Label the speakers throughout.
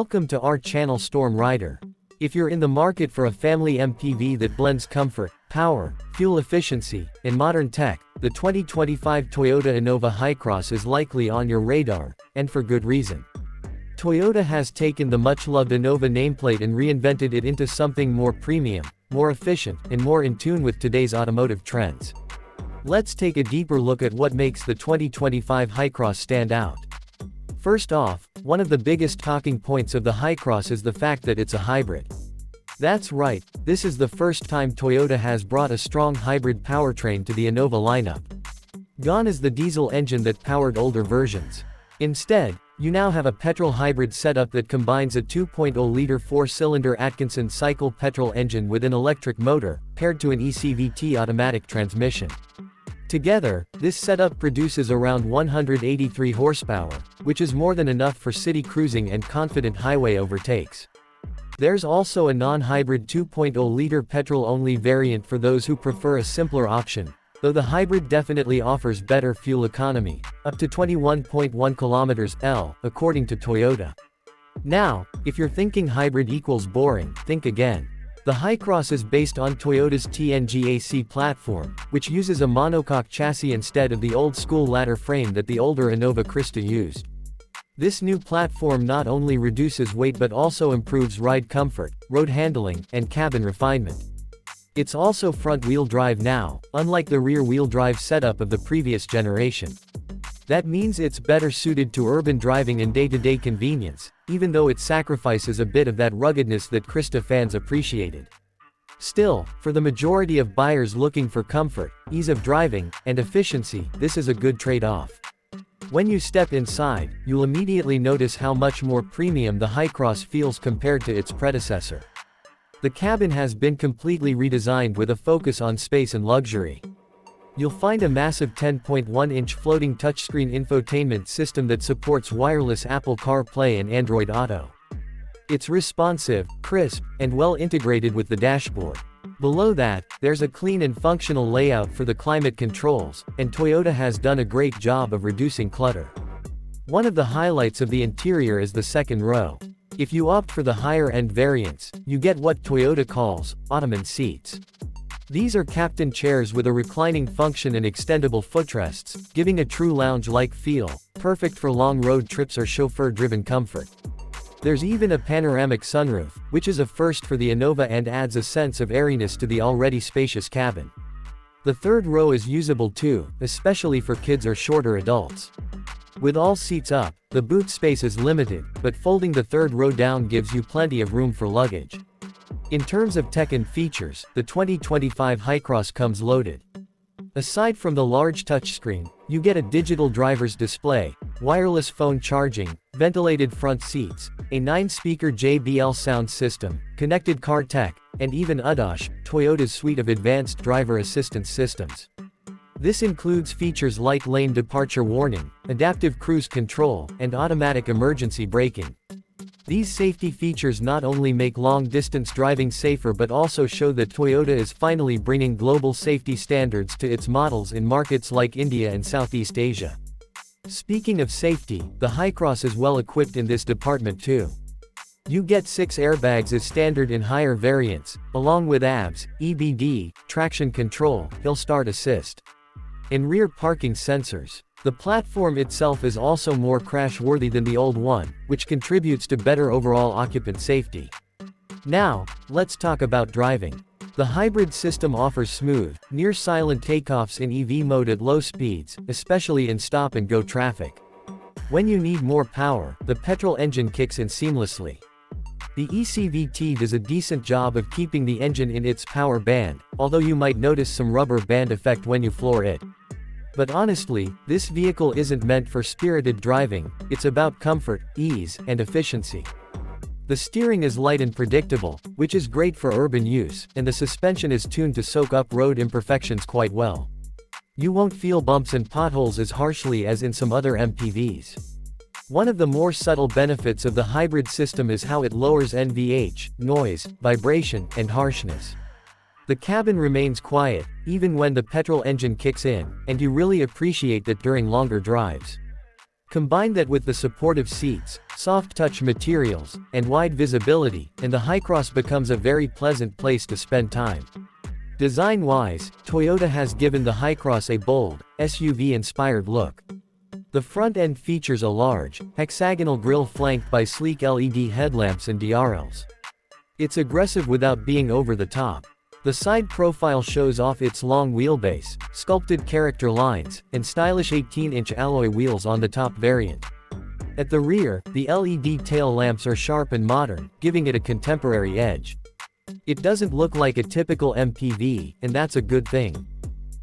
Speaker 1: Welcome to our channel Storm Rider. If you're in the market for a family MPV that blends comfort, power, fuel efficiency, and modern tech, the 2025 Toyota Innova Hycross is likely on your radar, and for good reason. Toyota has taken the much-loved Innova nameplate and reinvented it into something more premium, more efficient, and more in tune with today's automotive trends. Let's take a deeper look at what makes the 2025 Hycross stand out. First off, one of the biggest talking points of the Hycross is the fact that it's a hybrid. That's right, this is the first time Toyota has brought a strong hybrid powertrain to the Innova lineup. Gone is the diesel engine that powered older versions. Instead, you now have a petrol hybrid setup that combines a 2.0-liter four-cylinder Atkinson cycle petrol engine with an electric motor, paired to an ECVT automatic transmission. Together, this setup produces around 183 horsepower, which is more than enough for city cruising and confident highway overtakes. There's also a non-hybrid 2.0-liter petrol-only variant for those who prefer a simpler option, though the hybrid definitely offers better fuel economy, up to 21.1 km/L, according to Toyota. Now, if you're thinking hybrid equals boring, think again. The Hycross is based on Toyota's TNGA-C platform, which uses a monocoque chassis instead of the old-school ladder frame that the older Innova Krista used. This new platform not only reduces weight but also improves ride comfort, road handling, and cabin refinement. It's also front-wheel drive now, unlike the rear-wheel drive setup of the previous generation. That means it's better suited to urban driving and day-to-day convenience, even though it sacrifices a bit of that ruggedness that Krista fans appreciated. Still, for the majority of buyers looking for comfort, ease of driving, and efficiency, this is a good trade-off. When you step inside, you'll immediately notice how much more premium the Hycross feels compared to its predecessor. The cabin has been completely redesigned with a focus on space and luxury. You'll find a massive 10.1-inch floating touchscreen infotainment system that supports wireless Apple CarPlay and Android Auto. It's responsive, crisp, and well integrated with the dashboard. Below that, there's a clean and functional layout for the climate controls, and Toyota has done a great job of reducing clutter. One of the highlights of the interior is the second row. If you opt for the higher-end variants, you get what Toyota calls ottoman seats. These are captain chairs with a reclining function and extendable footrests, giving a true lounge-like feel, perfect for long road trips or chauffeur-driven comfort. There's even a panoramic sunroof, which is a first for the Innova and adds a sense of airiness to the already spacious cabin. The third row is usable too, especially for kids or shorter adults. With all seats up, the boot space is limited, but folding the third row down gives you plenty of room for luggage. In terms of tech and features, the 2025 Hycross comes loaded. Aside from the large touchscreen, you get a digital driver's display, wireless phone charging, ventilated front seats, a 9-speaker JBL sound system, connected car tech, and even ADAS, Toyota's suite of advanced driver assistance systems. This includes features like lane departure warning, adaptive cruise control, and automatic emergency braking. These safety features not only make long-distance driving safer but also show that Toyota is finally bringing global safety standards to its models in markets like India and Southeast Asia. Speaking of safety, the Hycross is well equipped in this department too. You get 6 airbags as standard in higher variants, along with ABS, EBD, traction control, hill start assist, and rear parking sensors. The platform itself is also more crash-worthy than the old one, which contributes to better overall occupant safety. Now, let's talk about driving. The hybrid system offers smooth, near-silent takeoffs in EV mode at low speeds, especially in stop-and-go traffic. When you need more power, the petrol engine kicks in seamlessly. The ECVT does a decent job of keeping the engine in its power band, although you might notice some rubber band effect when you floor it. But honestly, this vehicle isn't meant for spirited driving, it's about comfort, ease, and efficiency. The steering is light and predictable, which is great for urban use, and the suspension is tuned to soak up road imperfections quite well. You won't feel bumps and potholes as harshly as in some other MPVs. One of the more subtle benefits of the hybrid system is how it lowers NVH, noise, vibration, and harshness. The cabin remains quiet, even when the petrol engine kicks in, and you really appreciate that during longer drives. Combine that with the supportive seats, soft touch materials, and wide visibility, and the Hycross becomes a very pleasant place to spend time. Design-wise, Toyota has given the Hycross a bold, SUV-inspired look. The front end features a large, hexagonal grille flanked by sleek LED headlamps and DRLs. It's aggressive without being over the top. The side profile shows off its long wheelbase, sculpted character lines, and stylish 18-inch alloy wheels on the top variant. At the rear, the LED tail lamps are sharp and modern, giving it a contemporary edge. It doesn't look like a typical MPV, and that's a good thing.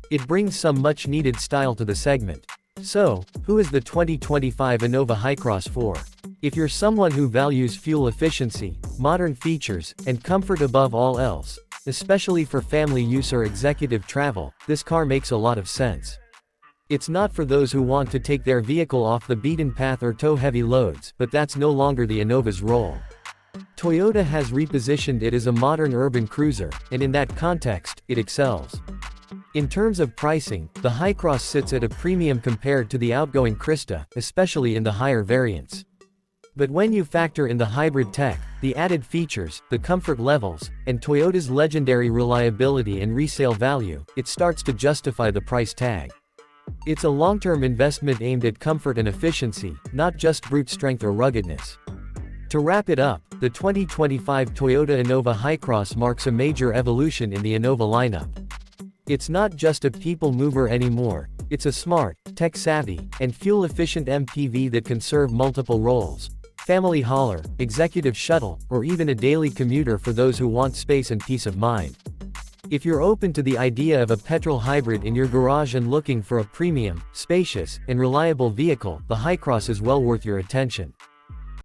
Speaker 1: It brings some much-needed style to the segment. So, who is the 2025 Innova Hycross for? If you're someone who values fuel efficiency, modern features, and comfort above all else, especially for family use or executive travel, this car makes a lot of sense. It's not for those who want to take their vehicle off the beaten path or tow heavy loads, but that's no longer the Innova's role. Toyota has repositioned it as a modern urban cruiser, and in that context, it excels. In terms of pricing, the Hycross sits at a premium compared to the outgoing Krista, especially in the higher variants. But when you factor in the hybrid tech, the added features, the comfort levels, and Toyota's legendary reliability and resale value, it starts to justify the price tag. It's a long-term investment aimed at comfort and efficiency, not just brute strength or ruggedness. To wrap it up, the 2025 Toyota Innova Hycross marks a major evolution in the Innova lineup. It's not just a people mover anymore, it's a smart, tech-savvy, and fuel-efficient MPV that can serve multiple roles: family hauler, executive shuttle, or even a daily commuter for those who want space and peace of mind. If you're open to the idea of a petrol hybrid in your garage and looking for a premium, spacious, and reliable vehicle, the Hycross is well worth your attention.